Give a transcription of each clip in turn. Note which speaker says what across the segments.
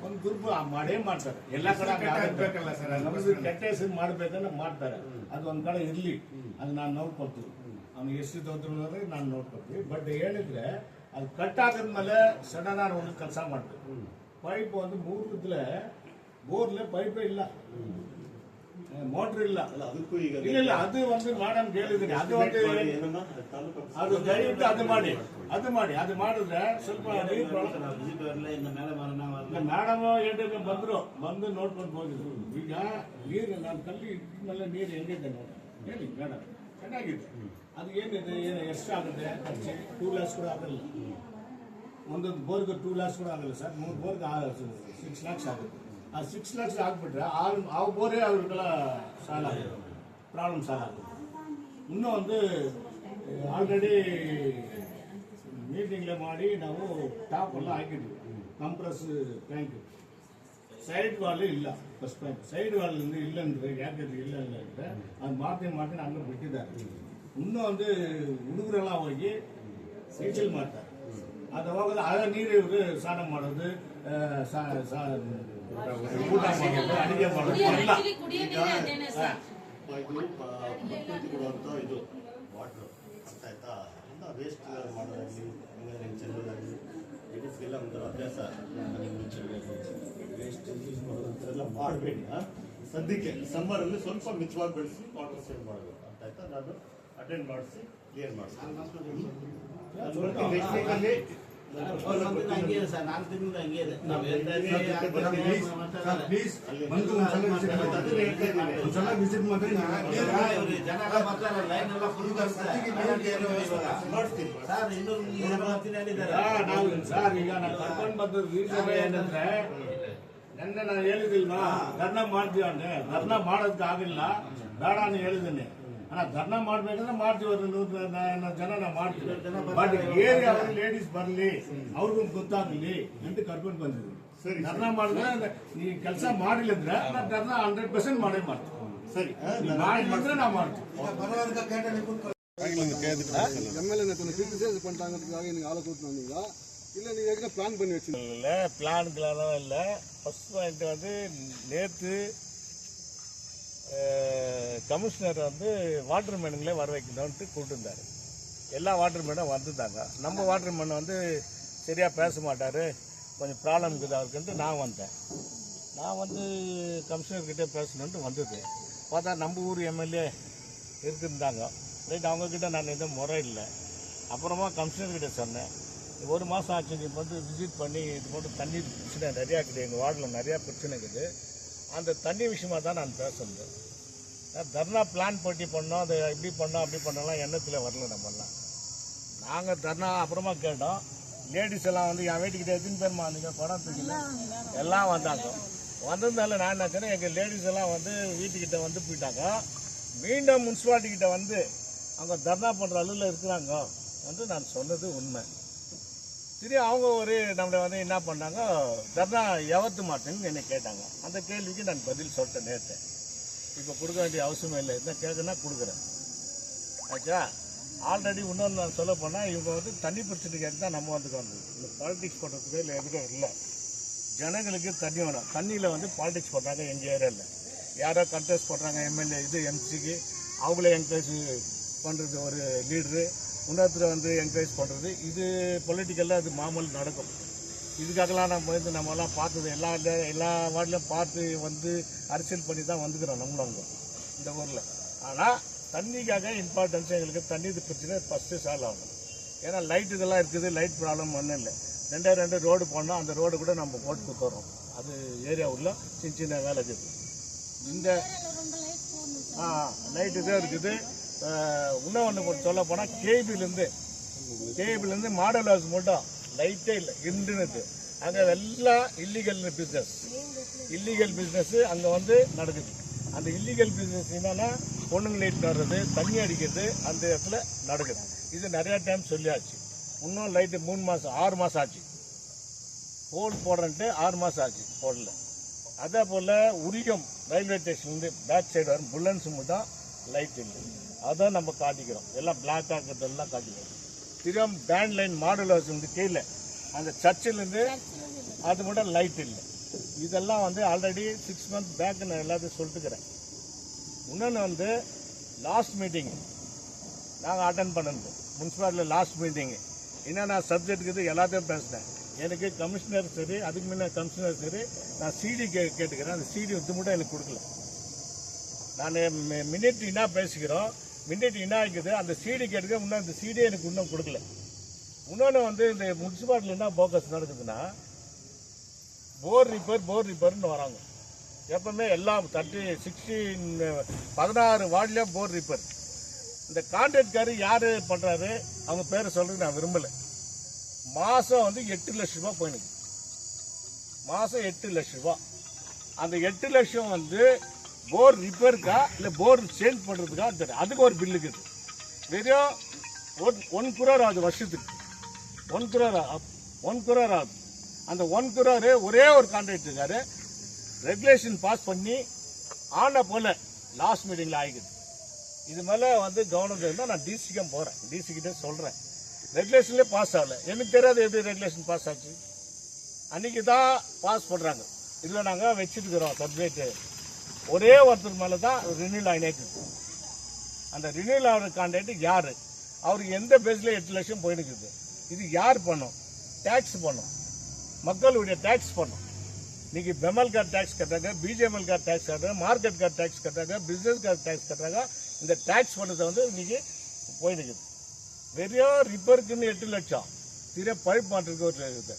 Speaker 1: ಒಂದು ಗ್ರೂಪ್ ಮಾಡೇ ಮಾಡ್ತಾರೆ ಎಲ್ಲ ಕಡೆ ಆಗಬೇಕಲ್ಲ ಸರ್. ನಮ್ಮದು ಕೆಟ್ಟ ಹೆಸರು ಮಾಡಬೇಕಂದ್ರೆ ಮಾಡ್ತಾರೆ. ಅದು ಒಂದು ಕಡೆ ಇರಲಿ, ಅದು ನಾನು ನೋಡ್ಕೊಳ್ತೀವಿ. ಅವ್ನು ಎಷ್ಟು ದೊಡ್ಡ ನಾನು ನೋಡ್ಕೊಳ್ತೀವಿ. ಬಟ್ ಹೇಳಿದ್ರೆ ಅದು ಕಟ್ ಆಗಿದ್ಮೇಲೆ ಸಡನ್ ಆಗಿ ಒಂದು ಕೆಲಸ ಮಾಡಬೇಕು. ಪೈಪ್ ಒಂದು 3 ಇದ್ರೆ ಬೋರ್ಲೆ ಪೈಪೇ ಇಲ್ಲ, ಮೋಟ್ರ್ ಇಲ್ಲ. ಇಲ್ಲ ಅದು ಒಂದು ಮಾಡಮ್ ಹೇಳಿದ್ದೀನಿ. ಅದು ಒಂದು ಅದು ದಯವಿಟ್ಟು ಅದು ಮಾಡಿ ಅದು ಮಾಡಿದ್ರೆ ಸ್ವಲ್ಪ ಮೇಡಮ್ ಹೇಳಿದ್ರೆ ಬಂದು ನೋಡ್ಕೊಂಡು ಹೋಗಿದ್ರು. ಈಗ ನೀರು ನಾನು ಕಲ್ಲಿ ಇಟ್ಟಿದ್ಮೇಲೆ ನೀರು ಹೆಂಗಿದೆ ನೋಡಿ ಹೇಳಿ ಮೇಡಮ್, ಚೆನ್ನಾಗಿದೆ. ಅದು ಏನಿದೆ ಎಷ್ಟು ಆಗುತ್ತೆ ಖರ್ಚು? 2 lakhs ಕೂಡ ಆಗಲ್ಲ. ಒಂದೊಂದು ಬೋರ್ಗೆ 2 lakhs ಕೂಡ ಆಗಲ್ಲ ಸರ್. 3 ಬೋರ್ಗೆ 6 lakhs ಆಗುತ್ತೆ. ಆ 6 lakhs ಆಗ್ಬಿಟ್ರೆ ಆ ಬೋರೇ ಅವ್ರಿಗೆಲ್ಲ ಸಾಲ ಆಗುತ್ತೆ, ಪ್ರಾಬ್ಲಮ್ ಸಾಲ ಆಗುತ್ತೆ. ಇನ್ನೂ ಒಂದು ಆಲ್ರೆಡಿ ಮೀಟಿಂಗ್ಲೇ ಮಾಡಿ ನಾವು ಟಾಪ್ ಎಲ್ಲ ಹಾಕಿದ್ವಿ. ಕಂಪ್ರೆಸ್ ಟ್ಯಾಂಕ್ ಸೈಡ್ ವಾಲ್ ಇಲ್ಲ, ಫಸ್ಟ್ ಪಾಯಿಂಟ್. ಸೈಡ್ ವಾಲ್ ಇಲ್ಲ ಅಂದ್ರೆ ಯಾಕೆ ಇಲ್ಲ ಅಂದರೆ ಅದು ಮಾಡ್ತೀನಿ ಹಂಗೆ ಬಿಟ್ಟಿದ್ದಾರೆ. ಇನ್ನೂ ಒಂದು ಹುಡುಗರೆಲ್ಲ ಹೋಗಿ ಸೈಕಲ್ ಮಾಡ್ತಾರೆ. ಅದು ಹೋಗೋದು ಆಗ ನೀರು ಇವರು ಸ್ನಾನ ಮಾಡೋದು, ಊಟ ಮಾಡೋದು, ಅಡಿಗೆ ಮಾಡೋದು ಎಲ್ಲ
Speaker 2: ಇದು ವಾಟ್ರು ಅರ್ಥ ಆಯ್ತಾ. ವೇಸ್ಟ್ ಮಾಡೋದಾಗಲಿ ಚೆಲ್ಲೋದಾಗಲಿ ಲೇಡೀಸ್ಗೆಲ್ಲ ಒಂಥರ ಅಭ್ಯಾಸ. ವೇಸ್ಟ್ ಯೂಸ್ ಮಾಡೋದಂತೆಲ್ಲ ಮಾಡಬೇಡಿ. ಸದ್ಯಕ್ಕೆ ಸಮ್ಮರಲ್ಲಿ ಸ್ವಲ್ಪ ಮಿತವಾಗಿ ಬೆಳೆಸಿ ವಾಟರ್ ಸೇವ್ ಮಾಡಬೇಕು. ಅರ್ಥ ಆಯ್ತಾ. ನಾನು ಅಟೆಂಡ್ ಮಾಡಿಸಿ ಕ್ಲಿಯರ್ ಮಾಡಿಸಿ
Speaker 1: ಸರ್. ಈಗ ನಾನು ಕರ್ಕೊಂಡು ಬಂದ ರೀಸನ್ ಏನಂದ್ರೆ ನೆನ್ನೆ ನಾನು ಹೇಳಿದಿಲ್ವಾ ಧರ್ನಾ ಮಾಡ್ತೀವಿ ಅಂದ್ರೆ ಧರ್ನಾ ಮಾಡೋದಕ್ಕೆ ಆಗಿಲ್ಲ, ಬೇಡ ನಾನು ಹೇಳಿದ್ದೀನಿ. ಧರ್ನಾ ಮಾಡ್ಬೇಕಂದ್ರೆ ಮಾಡ್ತೀವಿ, 100 ಜನ ನಾವು ಮಾಡ್ತೀವಿ. ಬಟ್ ಏರಿಯಾ ಅವರು ಲೇಡೀಸ್ ಬರಲಿ, ಅವ್ರಿಗೂ ಗೊತ್ತಾಗಲಿ ಅಂತ ಕರ್ಕೊಂಡು ಬಂದಿದ್ವಿ. ಧರ್ನಾ ಮಾಡಿದ್ರೆ ಈ ಕೆಲಸ ಮಾಡಿಲ್ಲ ಅಂದ್ರೆ ನಾವು ಧರ್ನಾ 100% ಮಾಡೇ ಮಾಡ್ತೀವಿ. ಸರಿ ಮಾಡಿದ್ರೆ ನಾವು ಮಾಡ್ತೀವಿ.
Speaker 3: பிளான் பண்ணி வச்சிருக்கீங்க?
Speaker 1: பிளான்களெல்லாம் இல்லை. ஃபர்ஸ்ட் பாயிண்ட் வந்து நேற்று கமிஷனர் வந்து வாட்டர் மேனுங்களே வர வைக்கணும்ட்டு கூப்பிட்டுருந்தாரு. எல்லா வாட்டர் மேனும் வந்துட்டாங்க. நம்ம வாட்டர் மேன் வந்து சரியாக பேச மாட்டார், கொஞ்சம் ப்ராப்ளம் இருக்குது அவருக்குன்ட்டு நான் வந்தேன். நான் வந்து கமிஷனர்கிட்டே பேசணுன்ட்டு வந்தது. பார்த்தா நம்ம ஊர் எம்எல்ஏ இருக்குந்தாங்க. ரைட், அவங்கக்கிட்ட நான் எதுவும் முறை இல்லை. அப்புறமா கமிஷனர்கிட்ட சொன்னேன், 1 மாதம் ஆச்சு நீ வந்து விசிட் பண்ணி இது போட்டு தண்ணி பிரச்சனை நிறையா இருக்குது, எங்கள் வார்டில் நிறையா பிரச்சனை இருக்குது. அந்த தண்ணி விஷயமா தான் நான் பேசுகிறேன். தர்ணா பிளான் போட்டி பண்ணோம், அதை இப்படி பண்ணோம் அப்படி பண்ணலாம் எண்ணத்தில் வரல. நம்மலாம் நாங்கள் தர்ணா அப்புறமா கேட்டோம். லேடிஸ் எல்லாம் வந்து என் வீட்டுக்கிட்ட எத்தனை பேருமா வந்தீங்க, படம் தூக்கில எல்லாம் வந்தாங்க. வந்ததுனால நான் என்ன சொன்னேன், எங்கள் லேடிஸ் எல்லாம் வந்து வீட்டுக்கிட்ட வந்து போயிட்டாங்க. மீண்டும் முனிசிபாலிட்டிக்கிட்ட வந்து அவங்க தர்ணா பண்ணுற அளவில் இருக்கிறாங்க என்று நான் சொன்னது உண்மை. சரி, அவங்க ஒரு நம்மளை வந்து என்ன பண்ணாங்க, தர்ணா எவத்து மாட்டேன்னு என்னை கேட்டாங்க. அந்த கேள்விக்கு நான் பதில் சொல்லிட்டேன் நேற்று. இப்போ கொடுக்க வேண்டிய அவசியம் இல்லை, என்ன கேட்குன்னா கொடுக்குறேன். ஆச்சா. ஆல்ரெடி இன்னொன்று நான் சொல்ல போனால், இவங்க வந்து தண்ணி பிரச்சனை கேட்டு தான் நம்ம வந்து வந்தது. இந்த பாலிடிக்ஸ் பண்ணுறதுக்கு இல்லை, எதுவும் இல்லை. ஜனங்களுக்கு தண்ணி வேணும். தண்ணியில் வந்து பாலிடிக்ஸ் பண்ணுறாங்க எங்கள் ஏரியாவில். யாரோ கண்டெஸ்ட் பண்ணுறாங்க, எம்எல்ஏ இது எம்சிக்கு, அவங்களே என்கரேஜ் பண்ணுறது ஒரு லீடரு, இன்னொருத்தர் வந்து என்கரேஜ் பண்ணுறது. இது பொலிட்டிக்கலில் அது மாமூல் நடக்கும். இதுக்காகலாம் நம்ம வந்து நம்மலாம் பார்த்தது எல்லா வார்டிலையும் பார்த்து வந்து அரசியல் பண்ணி தான் வந்துக்கிறோம் நம்மளும் அங்கே இந்த ஊரில். ஆனால் தண்ணிக்காக இம்பார்ட்டன்ஸ் எங்களுக்கு தண்ணி பிரச்சனை ஃபஸ்ட்டு சால்வ் ஆகும். ஏன்னா லைட் இதெல்லாம் இருக்குது, லைட் ப்ராப்ளம் ஒன்றும் இல்லை. 2 ரோடு போனோம், அந்த ரோடு கூட நம்ம போட்டு கொடுத்துறோம். அது ஏரியா உள்ள சின்ன வேலை இருக்குது. இந்த லைட்டு தான் இருக்குது. இன்னொன்று சொல்ல போனால் கேபிள்லேருந்து மாடல் ஹவுஸ் மட்டும் லைட்டே இல்லை, இருந்துன்னு. அங்கே எல்லாம் இல்லீகல் பிஸ்னஸ்ஸு அங்கே வந்து நடக்குது. அந்த இல்லீகல் பிஸ்னஸ் என்னன்னா பொண்ணுங்க லைட் நடுறது, தண்ணி அடிக்கிறது, அந்த இடத்துல நடக்குது. இது நிறையா டைம் சொல்லியாச்சு. இன்னும் லைட்டு 3 மாதம் 6 மாதம் ஆச்சு. போல் போடுறன்ட்டு 6 மாதம் ஆச்சு போடல. அதே போல் உரியம் ரயில்வே ஸ்டேஷன்லேருந்து பேக் சைடு வரும் புல்லன்ஸ் மட்டும் லைட் இல்லை. அதான் நம்ம காட்டிக்கிறோம். எல்லாம் பிளாக் ஆக்கிறதெல்லாம் காட்டிக்கிறோம். திரும்ப பேண்ட் லைன் மாடல் ஹவுஸ் வந்து கீழே அந்த சர்ச்சிலேருந்து அது மட்டும் லைட் இல்லை. இதெல்லாம் வந்து ஆல்ரெடி 6 months பேக் நான் எல்லாத்தையும் சொல்லிட்டுக்கிறேன். இன்னொன்று வந்து லாஸ்ட் மீட்டிங் நாங்கள் அட்டன் பண்ணது முனிசிபாலிட்டியில் லாஸ்ட் மீட்டிங்கு என்னென்ன சப்ஜெக்ட் இருக்குது எல்லாத்தையும் பேசினேன். எனக்கு கமிஷனர் சரி, அதுக்கு முன்னே கமிஷனர் சரி, நான் சிடி கேட்டுக்கிறேன். அந்த சிடி இது மட்டும் எனக்கு கொடுக்கல. நான் மினிட் என்ன பேசிக்கிறோம், மினிட் என்ன இருக்குது, அந்த சிடி கேட்டுக்க இன்னும் அந்த சிடி எனக்கு இன்னும் கொடுக்கல. இன்னொன்று வந்து இந்த முனிசிபாலிட்டியில் என்ன ஃபோக்கஸ் நடக்குதுன்னா போர் ரிப்பேர்னு வராங்க. எப்பவுமே எல்லாம் 16 வார்டுலேயும் போர் ரிப்பேர். இந்த கான்ட்ராக்ட்காரு யார் பண்ணுறாரு அவங்க பேரை சொல்கிறது நான் விரும்பலை. மாதம் வந்து 8 லட்ச ரூபா போயினுக்கு, மாதம் 8 லட்ச ரூபா. அந்த 8 லட்சம் வந்து போர் ரிப்பேருக்கா இல்லை போர் சேஞ்ச் பண்ணுறதுக்கா தெரியும். அதுக்கு ஒரு பில்லுக்கு இருக்குது. வெறும் 1 crore ஆகுது வருஷத்துக்கு. 1 crore ஆகுது. அந்த 1 crore ஒரே ஒரு கான்ட்ராக்ட் இருக்காரு ரெகுலேஷன் பாஸ் பண்ணி ஆன போல லாஸ்ட் மீட்டிங்கில் ஆகிக்குது. இது மேலே வந்து கவனம் இருந்தால் நான் டிசிக்கும் போகிறேன், டிசிக்கிட்டே சொல்கிறேன். ரெகுலேஷன்லேயே பாஸ் ஆகலை. எனக்கு தெரியாது எப்படி ரெகுலேஷன் பாஸ் ஆச்சு. அன்றைக்கி தான் பாஸ் பண்ணுறாங்க. இதில் நாங்கள் வச்சுருக்கிறோம் சப்ஜெக்ட்டு. ஒரே ஒருத்தர் மேலே தான் ரினியூல் ஆகினேக்குது. அந்த ரினியூல் ஆகிற கான்ட்ராக்ட் யார், அவருக்கு எந்த பேஸில் 8 லட்சம் போயினுக்குது. இது யார் பண்ணும்? டேக்ஸ் பண்ணும், மக்களுடைய டேக்ஸ் பண்ணும். இன்னைக்கு பெமல் கார் டேக்ஸ் கட்டுறாங்க, பிஜேஎம்எல் கார் டேக்ஸ் கட்டுறாங்க, மார்க்கெட் கார் டேக்ஸ் கட்டுறாங்க, பிஸ்னஸ் கார் டேக்ஸ் கட்டுறாங்க. இந்த டேக்ஸ் பண்ணதை வந்து இன்னைக்கு போயினுக்குது. வெறும் ரிப்பேருக்குன்னு 8 லட்சம், திரை பழுப்பு மாட்டுக்கு ஒரு இருக்குது.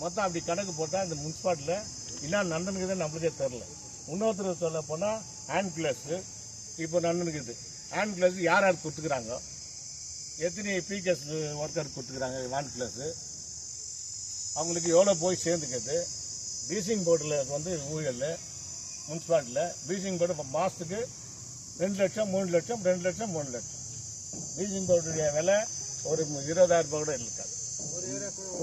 Speaker 1: மொத்தம் அப்படி கணக்கு போட்டால் இந்த முனிசிபாலிட்டியில் என்ன நடந்துக்குதுன்னு நம்மளுக்கே தெரில. இன்னொருத்தர் சொல்ல போனால் ஹேண்ட் கிளாஸு இப்போ நடந்துக்குது. ஹேண்ட் கிளாஸ் யார் யார் கொடுத்துக்கிறாங்க, எத்தனை பிகேஎஸ் ஒர்க்கர் கொடுத்துக்கிறாங்க ஹேண்ட் கிளாஸு, அவங்களுக்கு எவ்வளோ போய் சேர்ந்துக்குது. பீசிங் போர்டில் வந்து ஊழல் முனிசிபாலிட்டியில் பீசிங் போர்டு மாதத்துக்கு 2 லட்சம் 3 லட்சம் 2 லட்சம் 3 லட்சம். பீசிங் போர்டுடைய விலை ஒரு 20,000 ரூபாய் கூட இருக்காது.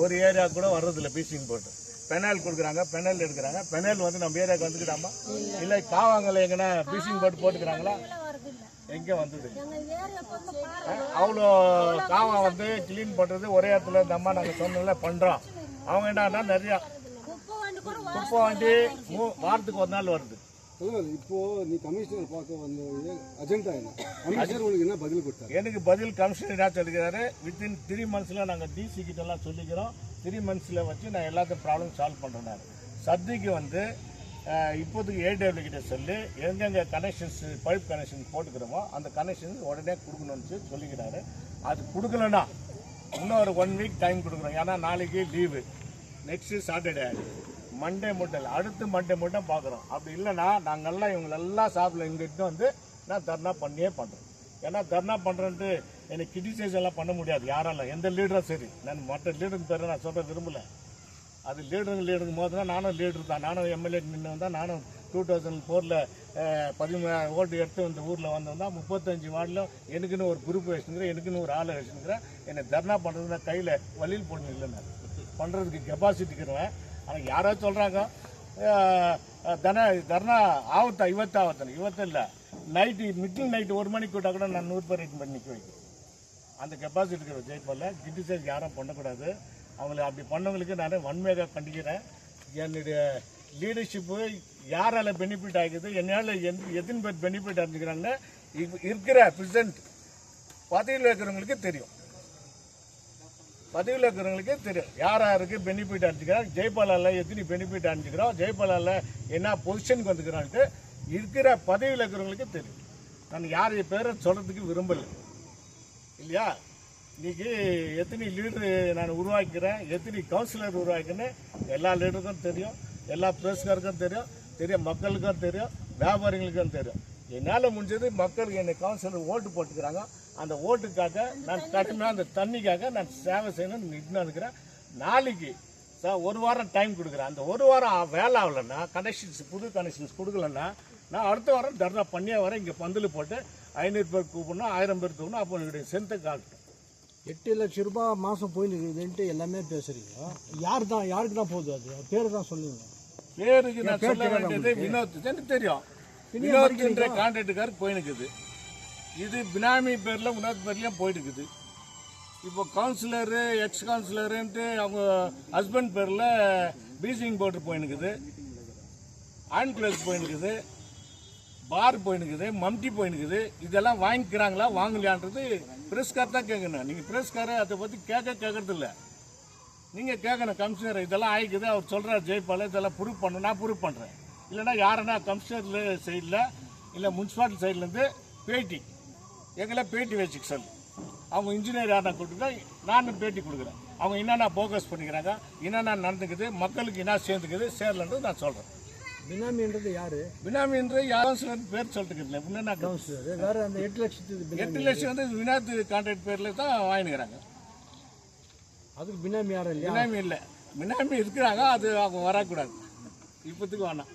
Speaker 1: ஒரு ஏரியா கூட வர்றதில்லை பீசிங் போர்டு. பெனல் கொடுக்குறாங்க, பெனல் எடுக்கிறாங்க. பெனல் வந்து நம்ம ஏரியாவுக்கு வந்துக்கிட்டாமா இல்லை காவாங்கல எங்கன்னா பீசிங் போர்டு போட்டுக்கிறாங்களா? எங்கே வந்தது? அவ்வளோ காவா வந்து கிளீன் பண்ணுறது ஒரே இடத்துல இந்த அம்மா நாங்கள் சொன்னல பண்ணுறோம். அவங்க என்னன்னா நிறையா குப்பை வண்டி வாரத்துக்கு ஒரு நாள் வருது.
Speaker 3: இப்போ நீ கமிஷனர் பார்க்க வந்த அஜெண்டா என்ன, கமிஷனர் உங்களுக்கு என்ன பதில் கொடுத்தாரு?
Speaker 1: எனக்கு பதில் கமிஷனர் என்ன சொல்லிக்கிறாரு, வித்தின் 3 monthsல நாங்கள் டிசி கிட்ட எல்லாம் சொல்லிக்கிறோம். 3 monthsல வச்சு நான் எல்லாத்தையும் ப்ராப்ளம் சால்வ் பண்ணுறேன். சத்திக்கு வந்து இப்போதைக்கு ஏடபிள்யூ கிட்ட சொல்லி எங்கெங்கே கனெக்ஷன்ஸ் பைப் கனெக்ஷன் போட்டுக்கிறோமோ அந்த கனெக்ஷன் உடனே கொடுக்கணும்னு சொல்லிக்கிறாரு. அது கொடுக்கலன்னா இன்னும் ஒரு 1 week டைம் கொடுக்குறோம். ஏன்னா நாளைக்கு லீவு, நெக்ஸ்ட்டு சாட்டர்டே, மண்டே மட்டும் இல்லை, அடுத்து மண்டே மட்டும் பார்க்குறோம். அப்படி இல்லைன்னா நாங்கள்லாம் இவங்களெல்லாம் சாப்பிடல இங்கிட்ட வந்து நான் தர்ணா பண்ணியே பண்ணுறேன். ஏன்னா தர்ணா பண்ணுறேன்ட்டு எனக்கு கிரிட்டிசைஸ் எல்லாம் பண்ண முடியாது யாரெல்லாம், எந்த லீடரும் சரி. நான் மற்ற லீடருக்கு பேர் நான் சொல்ல விரும்பலை. அது லீடருங்க போதுனா நானும் லீடர் தான். நானும் எம்எல்ஏ நின்று வந்தால் நானும் 2004 13 ஓட்டு எடுத்து இந்த ஊரில் வந்திருந்தால் 35 வார்டில் எனக்குன்னு ஒரு குரூப் வச்சுருக்கிறேன், எனக்குன்னு ஒரு ஆளை வச்சுருக்கிறேன். என்னை தர்ணா பண்ணுறது நான் கையில் வழியில் போடணும் இல்லை, நான் பண்ணுறதுக்கு கெப்பாசிட்டிக்கிறேன். ஆனால் யாராவது சொல்கிறாங்க தர்ணா ஆவத்தா ಇವತ್ತು இல்லை, நைட்டு மிடில் நைட்டு 1 மணிக்கு கூட்டால் கூட நான் 100 பேர் ரைட் பண்ணி நிற்க வைக்கிறேன். அந்த கெப்பாசிட்டி இருக்கிற ஜெயிப்பல்ல கிரிட்டிசைஸ் யாரும் பண்ணக்கூடாது. அவங்களை அப்படி பண்ணவங்களுக்கு நான் வன்மையாக கண்டிக்கிறேன். என்னுடைய லீடர்ஷிப்பு யாரால் பெனிஃபிட் ஆகிக்குது, என்னால் எத்தனை பேர் பெனிஃபிட் அடைஞ்சிக்கிறாங்கன்னு இருக்கிற ப்ரெசென்ட் பதவியில் இருக்கிறவங்களுக்கு தெரியும். பதவியில் இருக்கிறவங்களுக்கே தெரியும் யார் யாருக்கு பெனிஃபிட் அடைஞ்சிக்கிறாங்க, ஜெயபாலாவில் எத்தனை பெனிஃபிட் அடைஞ்சிக்கிறோம், ஜெயபாலாவில் என்ன பொசிஷனுக்கு வந்துக்கிறான்ட்டு இருக்கிற பதவியில் இருக்கிறவங்களுக்கே தெரியும். நான் யார் பேரை சொல்கிறதுக்கு விரும்பலை இல்லையா. இன்றைக்கி எத்தனை லீடரு நான் உருவாக்கிறேன், எத்தனை கவுன்சிலர் உருவாக்கினேன் எல்லா லீடருக்கும் தெரியும், எல்லா பிரஸ்காருக்கும் தெரியும், மக்களுக்கும் தெரியும், வியாபாரிகளுக்கும் தெரியும். என்னால் முடிஞ்சது மக்களுக்கு என்னை கவுன்சிலர் ஓட்டு போட்டுக்கிறாங்க. அந்த ஓட்டுக்காக நான் கடுமையாக அந்த தண்ணிக்காக நான் சேவை செய்யணும்னு நின்று இருக்கிறேன். நாளைக்கு ஒரு வாரம் டைம் கொடுக்குறேன். அந்த ஒரு வாரம் வேலை ஆகலைன்னா கனெக்ஷன்ஸ் புது கனெக்ஷன்ஸ் கொடுக்கலன்னா நான் அடுத்த வாரம் தர்ணா பண்ணியே வரேன். இங்கே பந்தல் போட்டு 500 பேர் கூப்பிடணும், 1000 பேர் கூப்பிடணும். அப்போ என்னுடைய சென்த்தை காட்டணும்.
Speaker 4: 8 லட்சம் ரூபாய் மாதம் போயிடுதுன்ட்டு எல்லாமே பேசுறீங்க. யாருக்கு தான் போகுது? அது பேர் தான் சொல்லுங்க.
Speaker 1: பேருக்கு நான் சொல்ல வேண்டியது வினோத் எனக்கு தெரியும். வினோத்ன்ற கான்ட்ராக்டுக்கார் போயினுக்குது. இது பினாமி பேரில் வினோத் பேர்லையும் போயிட்டுக்குது. இப்போ கவுன்சிலரு எக்ஸ் கவுன்சிலருன்ட்டு அவங்க ஹஸ்பண்ட் பேரில் பீசிங் போர்டு போயினுக்குது, ஆன் கிளாஸ் போயினுக்குது, பார் போயினுக்குது, மம்டி போயினுக்குது. இதெல்லாம் வாங்கிக்கிறாங்களா வாங்கலையான்றது பிரஸ்கார் தான் கேட்கணும். நீங்கள் பிரஸ்காரை அதை பற்றி கேட்கறது இல்லை. நீங்கள் கேட்கணும் கமிஷனர் இதெல்லாம் ஆயிக்குது, அவர் சொல்கிறார் ஜெய்பால் இதெல்லாம் ப்ரூவ் பண்ணணும், நான் ப்ரூவ் பண்ணுறேன். இல்லைன்னா யாருன்னா கமிஷனர் சைடில் இல்லை முனிசிபாலிட்டி சைட்லேருந்து பேட்டி எங்களை பேட்டி வச்சுக்க சொல்லு. அவங்க இன்ஜினியர் யாரா கொடுத்துட்டா நானும் பேட்டி கொடுக்குறேன். அவங்க என்னென்ன ஃபோக்கஸ் பண்ணிக்கிறாங்க, என்னென்ன நடந்துக்குது, மக்களுக்கு என்ன சேர்ந்துக்குது சேரலன்றது நான் சொல்கிறேன்.
Speaker 4: பினாமின்றது யாரு?
Speaker 1: பினாமின்ற யாரும் சில பேர் சொல்லிட்டு முன்னா
Speaker 4: கவுன்சிலர் வேற அந்த 8 லட்சத்துக்கு
Speaker 1: 8 லட்சம் வந்து வினாத் கான்ட்ராக்ட் பேரில் தான் வாங்கிக்கிறாங்க.
Speaker 4: அதுக்கு பினாமி யாரும் இல்லையா?
Speaker 1: பினாமி இல்லை, பினாமி இருக்கிறாங்க, அது அவங்க வரக்கூடாது இப்போத்துக்கு வேணாம்.